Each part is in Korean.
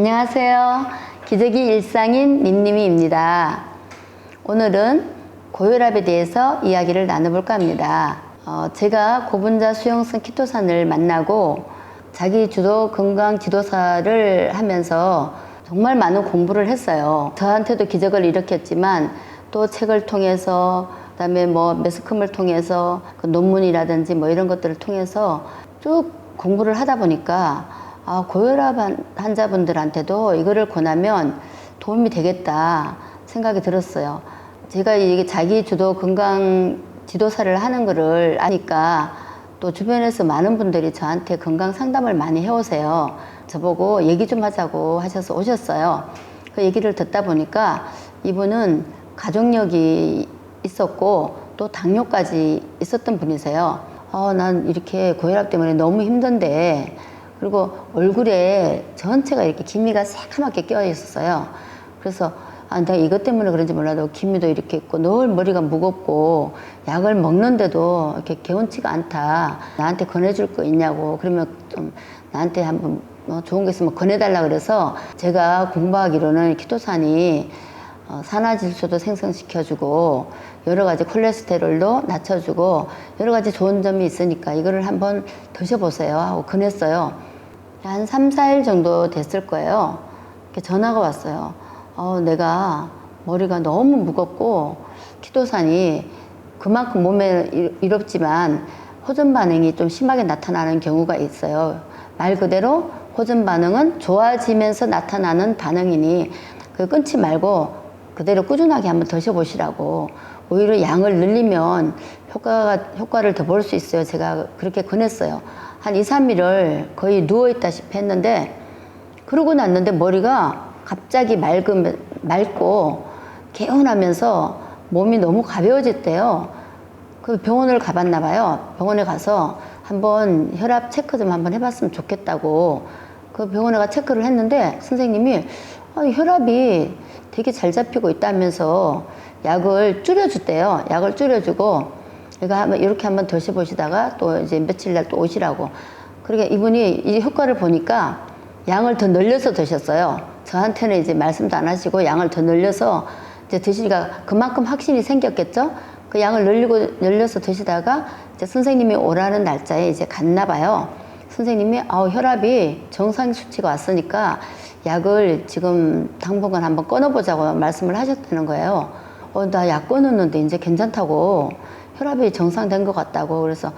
안녕하세요. 기저귀 일상인 님님이입니다. 오늘은 고혈압에 대해서 이야기를 나눠볼까 합니다. 제가 고분자 수용성 키토산을 만나고 자기 주도 건강 지도사를 하면서 정말 많은 공부를 했어요. 저한테도 기적을 일으켰지만 또 책을 통해서 그다음에 매스컴을 통해서 그 논문이라든지 이런 것들을 통해서 쭉 공부를 하다 보니까 고혈압 환자분들한테도 이거를 권하면 도움이 되겠다 생각이 들었어요. 제가 이게 자기 주도 건강 지도사를 하는 거를 아니까 또 주변에서 많은 분들이 저한테 건강 상담을 많이 해오세요. 저보고 얘기 좀 하자고 하셔서 오셨어요. 그 얘기를 듣다 보니까 이분은 가족력이 있었고 또 당뇨까지 있었던 분이세요. 난 이렇게 고혈압 때문에 너무 힘든데, 그리고 얼굴에 전체가 이렇게 기미가 새카맣게 껴 있었어요. 그래서 내가 이것 때문에 그런지 몰라도 기미도 이렇게 있고 늘 머리가 무겁고 약을 먹는데도 이렇게 개운치가 않다. 나한테 권해줄 거 있냐고. 그러면 좀 나한테 한번 좋은 거 있으면 권해달라 그래서, 제가 공부하기로는 키토산이 산화질소도 생성시켜주고 여러 가지 콜레스테롤도 낮춰주고 여러 가지 좋은 점이 있으니까 이거를 한번 드셔보세요 하고 권했어요. 한 3, 4일 정도 됐을 거예요. 이렇게 전화가 왔어요. 내가 머리가 너무 무겁고 키토산이 그만큼 몸에 이롭지만 호전 반응이 좀 심하게 나타나는 경우가 있어요. 말 그대로 호전 반응은 좋아지면서 나타나는 반응이니 그 끊지 말고 그대로 꾸준하게 한번 드셔보시라고. 오히려 양을 늘리면 효과를 더 볼 수 있어요. 제가 그렇게 권했어요. 한 2, 3일을 거의 누워있다시피 했는데, 그러고 났는데 머리가 갑자기 맑고 개운하면서 몸이 너무 가벼워졌대요. 그 병원을 가봤나 봐요. 병원에 가서 한번 혈압 체크 좀 한번 해봤으면 좋겠다고 그 병원에 가 체크를 했는데 선생님이 혈압이 되게 잘 잡히고 있다면서 약을 줄여줬대요. 약을 줄여주고 이렇게 한번 드셔보시다가 또 이제 며칠 날 또 오시라고. 그러니까 이분이 이 효과를 보니까 양을 더 늘려서 드셨어요. 저한테는 이제 말씀도 안 하시고 양을 더 늘려서 이제 드시니까 그만큼 확신이 생겼겠죠. 그 양을 늘려서 드시다가 이제 선생님이 오라는 날짜에 이제 갔나 봐요. 선생님이 혈압이 정상 수치가 왔으니까 약을 지금 당분간 한번 끊어보자고 말씀을 하셨다는 거예요. 나 약 끊었는데 이제 괜찮다고, 혈압이 정상된 것 같다고. 그래서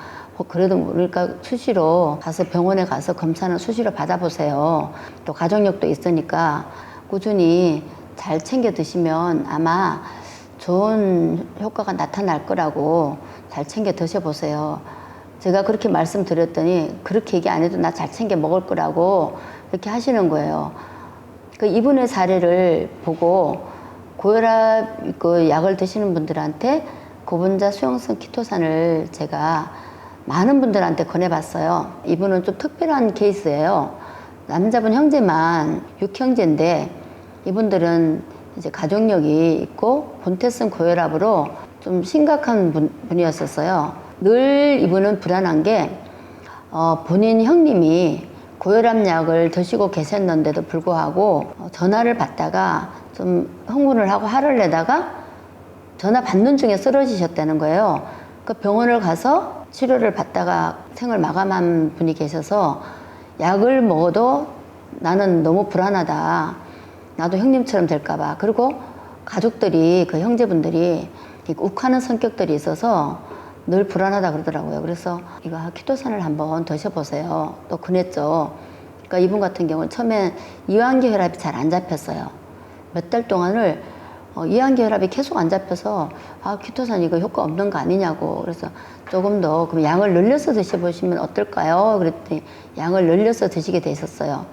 그래도 모르니까 수시로 가서 병원에 가서 검사는 수시로 받아보세요. 또 가족력도 있으니까 꾸준히 잘 챙겨 드시면 아마 좋은 효과가 나타날 거라고 잘 챙겨 드셔보세요. 제가 그렇게 말씀드렸더니 그렇게 얘기 안 해도 나 잘 챙겨 먹을 거라고 이렇게 하시는 거예요. 이분의 사례를 보고 고혈압 약을 드시는 분들한테 고분자 수용성 키토산을 제가 많은 분들한테 권해봤어요. 이분은 좀 특별한 케이스예요. 남자분 형제만 6형제인데 이분들은 이제 가족력이 있고 본태성 고혈압으로 좀 심각한 분이었었어요. 늘 이분은 불안한 게 본인 형님이 고혈압 약을 드시고 계셨는데도 불구하고 전화를 받다가 좀 흥분을 하고 화를 내다가 전화 받는 중에 쓰러지셨다는 거예요. 그 병원을 가서 치료를 받다가 생을 마감한 분이 계셔서 약을 먹어도 나는 너무 불안하다. 나도 형님처럼 될까봐. 그리고 가족들이, 그 형제분들이 욱하는 성격들이 있어서 늘 불안하다 그러더라고요. 그래서 이거 키토산을 한번 드셔보세요. 또 권했죠. 그러니까 이분 같은 경우는 처음에 이완기 혈압이 잘 안 잡혔어요. 몇 달 동안을 이완기 혈압이 계속 안 잡혀서 키토산 이거 효과 없는 거 아니냐고. 그래서 조금 더 그럼 양을 늘려서 드셔보시면 어떨까요? 그랬더니 양을 늘려서 드시게 돼 있었어요.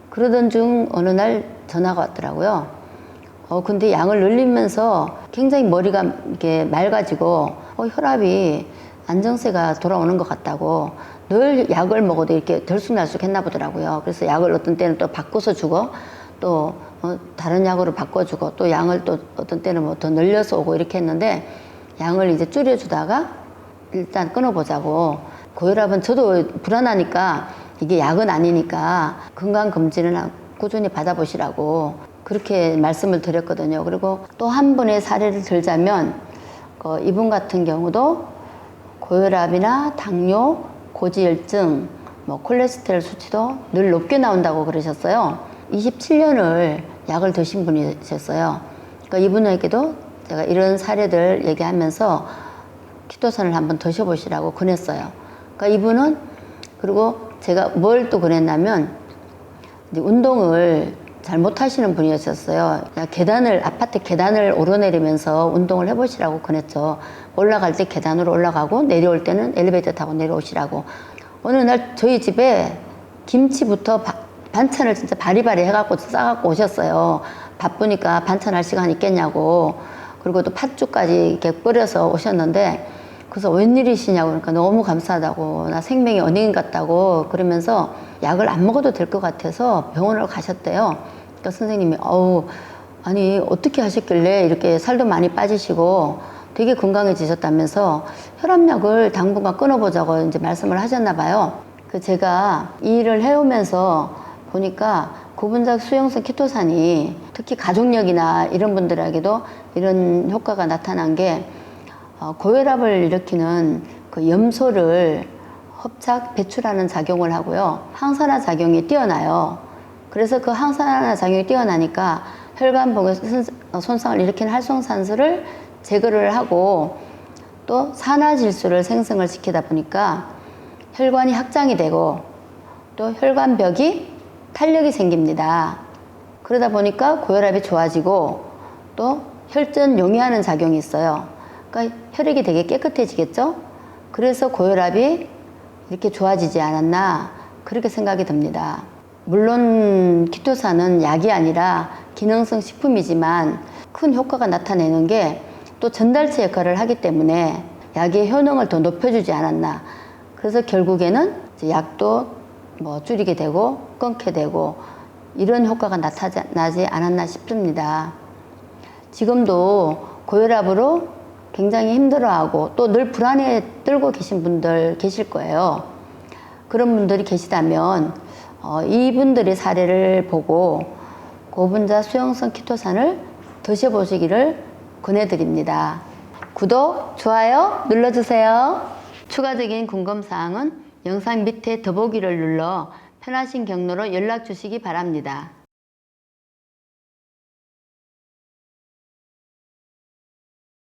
그러던 중 어느 날 전화가 왔더라고요. 근데 양을 늘리면서 굉장히 머리가 이렇게 맑아지고 혈압이 안정세가 돌아오는 것 같다고. 늘 약을 먹어도 이렇게 들쑥날쑥 했나 보더라고요. 그래서 약을 어떤 때는 또 바꿔서 주고 또 다른 약으로 바꿔주고 또 양을 또 어떤 때는 더 늘려서 오고 이렇게 했는데, 양을 이제 줄여주다가 일단 끊어보자고. 고혈압은 저도 불안하니까 이게 약은 아니니까 건강검진을 꾸준히 받아보시라고 그렇게 말씀을 드렸거든요. 그리고 또 한 분의 사례를 들자면 이분 같은 경우도 고혈압이나 당뇨, 고지혈증, 콜레스테롤 수치도 늘 높게 나온다고 그러셨어요. 27년을 약을 드신 분이셨어요. 그러니까 이분에게도 제가 이런 사례들 얘기하면서 키토산을 한번 드셔보시라고 권했어요. 그러니까 이분은, 그리고 제가 뭘 또 권했냐면 이제 운동을 잘 못하시는 분이었어요. 아파트 계단을 오르내리면서 운동을 해보시라고 권했죠. 올라갈 때 계단으로 올라가고 내려올 때는 엘리베이터 타고 내려오시라고. 어느 날 저희 집에 김치부터 반찬을 진짜 바리바리 해갖고 싸갖고 오셨어요. 바쁘니까 반찬할 시간 있겠냐고. 그리고 또 팥죽까지 이렇게 끓여서 오셨는데, 그래서 웬일이시냐고. 그러니까 너무 감사하다고, 나 생명이 은인 같다고 그러면서 약을 안 먹어도 될 것 같아서 병원을 가셨대요. 그러니까 선생님이 아니 어떻게 하셨길래 이렇게 살도 많이 빠지시고 되게 건강해지셨다면서 혈압약을 당분간 끊어보자고 이제 말씀을 하셨나 봐요. 제가 이 일을 해오면서 보니까 고분자 수용성 키토산이 특히 가족력이나 이런 분들에게도 이런 효과가 나타난 게, 고혈압을 일으키는 그 염소를 흡착, 배출하는 작용을 하고요. 항산화 작용이 뛰어나요. 그래서 그 항산화 작용이 뛰어나니까 혈관봉의 손상을 일으키는 활성산소를 제거를 하고 또 산화질소를 생성을 시키다 보니까 혈관이 확장이 되고 또 혈관벽이 탄력이 생깁니다. 그러다 보니까 고혈압이 좋아지고 또 혈전 용이하는 작용이 있어요. 그러니까 혈액이 되게 깨끗해지겠죠? 그래서 고혈압이 이렇게 좋아지지 않았나 그렇게 생각이 듭니다. 물론 키토산은 약이 아니라 기능성 식품이지만 큰 효과가 나타내는 게 또 전달체 역할을 하기 때문에 약의 효능을 더 높여주지 않았나. 그래서 결국에는 이제 약도 줄이게 되고 끊게 되고 이런 효과가 나타나지 않았나 싶습니다. 지금도 고혈압으로 굉장히 힘들어하고 또 늘 불안에 떨고 계신 분들 계실 거예요. 그런 분들이 계시다면 이분들의 사례를 보고 고분자 수용성 키토산을 드셔보시기를 권해드립니다. 구독, 좋아요 눌러주세요. 추가적인 궁금사항은 영상 밑에 더보기를 눌러 편하신 경로로 연락 주시기 바랍니다.